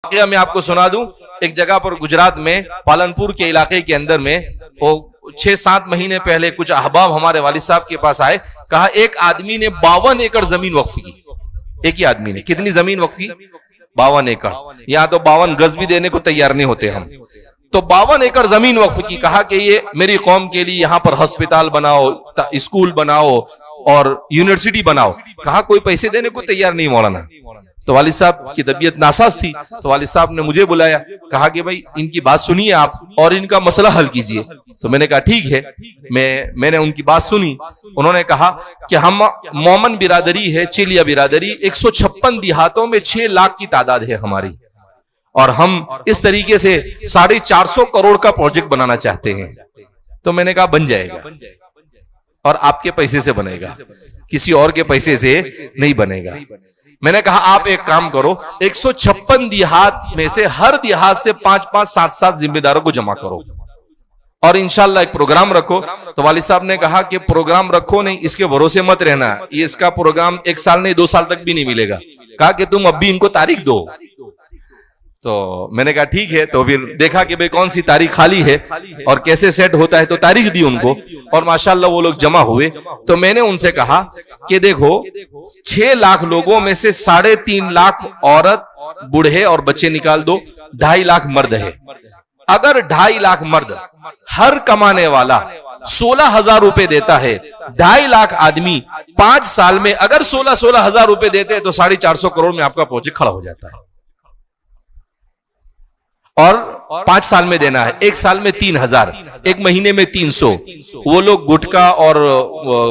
वाकया मैं आपको सुना दूं। एक जगह पर गुजरात में पालनपुर के इलाके के अंदर में वो 6-7 महीने पहले कुछ अहबाब हमारे वालिद साहब के पास आए। कहा एक आदमी ने 52 एकड़ जमीन वक्फ की। एक ही आदमी ने कितनी जमीन वक्फ की? 52 एकड़। यहाँ तो 52 गज भी देने को तैयार नहीं होते हम। तो 52 एकड़ जमीन वक्फ की। कहा कि ये मेरी कौम के लिए यहाँ पर अस्पताल बनाओ, स्कूल बनाओ और यूनिवर्सिटी बनाओ। कहा कोई पैसे देने को तैयार नहीं मौलाना। तो वालिद साहब की तबीयत नासाज थी, तो वालिद साहब ने मुझे बुलाया। कहा कि भाई इनकी बात सुनिए आप और इनका मसला हल कीजिए। तो मैंने कहा ठीक है। मैंने उनकी बात सुनी। उन्होंने कहा कि हम मोमन बिरादरी है, चिलिया बिरादरी, 156 देहातों में 6 लाख की तादाद है हमारी, और हम इस तरीके से 450 करोड़ का प्रोजेक्ट बनाना चाहते हैं। तो मैंने कहा बन जाएगा, और आपके पैसे से बनेगा, किसी और के पैसे से नहीं बनेगा। मैंने कहा आप एक काम करो, 156 देहात में से हर देहात से 5-5, 7-7 जिम्मेदारों को जमा करो और इंशाल्लाह एक प्रोग्राम रखो। तो वालिद साहब ने कहा कि प्रोग्राम रखो नहीं, इसके भरोसे मत रहना, ये इसका प्रोग्राम 1 साल नहीं 2 साल तक भी नहीं मिलेगा। कहा कि तुम अभी इनको तारीख दो। तो मैंने कहा ठीक है। तो फिर देखा कि भाई कौन सी तारीख खाली है और कैसे सेट होता है, तो तारीख दी उनको और माशाल्लाह वो लोग जमा हुए। तो मैंने उनसे कहा कि देखो 6 लाख लोगों में से 3.5 लाख औरत, बूढ़े और बच्चे निकाल दो, 2.5 लाख मर्द है। अगर 2.5 लाख मर्द हर कमाने वाला 16,000 रुपए देता है, 2.5 लाख आदमी 5 साल में अगर 16 हजार रुपए देते हैं, तो 450 करोड़ में आपका प्रोजेक्ट खड़ा हो जाता है। और 5 साल में देना है, 1 साल में 3,000, 1 महीने में 300। वो लोग गुटखा और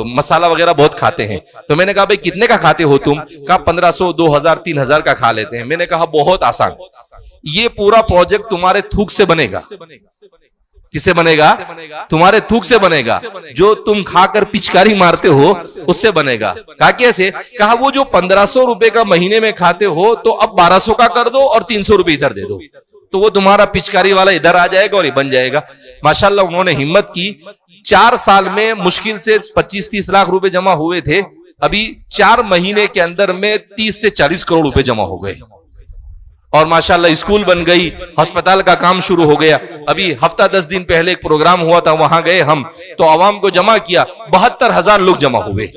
मसाला वगैरह बहुत खाते हैं। तो मैंने कहा भाई कितने का खाते हो तुम? कहा 1500, 2000, 3000 का खा लेते हैं। मैंने कहा बहुत आसान, ये पूरा प्रोजेक्ट तुम्हारे थूक से बनेगा। किससे बनेगा? तुम्हारे थूक से बनेगा। जो तुम खाकर पिचकारी मारते हो उससे बनेगा। कहा कैसे? कहा वो जो 1500 रुपए का महीने में खाते हो, तो अब 1200 का कर दो और 300 रुपए इधर दे दो, तो वो तुम्हारा पिचकारी वाला इधर आ जाएगा और ये बन जाएगा। माशाल्लाह उन्होंने हिम्मत की। 4 साल में मुश्किल से 25-30 लाख रुपए जमा हुए थे। अभी 4 महीने के अंदर में 30 से 40 करोड़ रुपए जमा हो गए और माशाल्लाह स्कूल बन गई, अस्पताल का काम शुरू हो गया। अभी हफ्ता 10 दिन पहले एक प्रोग्राम हुआ था, वहां गए हम, तो आवाम को जमा किया, 72,000 लोग जमा हुए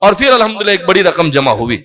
और फिर अल्हम्दुलिल्लाह एक बड़ी रकम जमा हुई।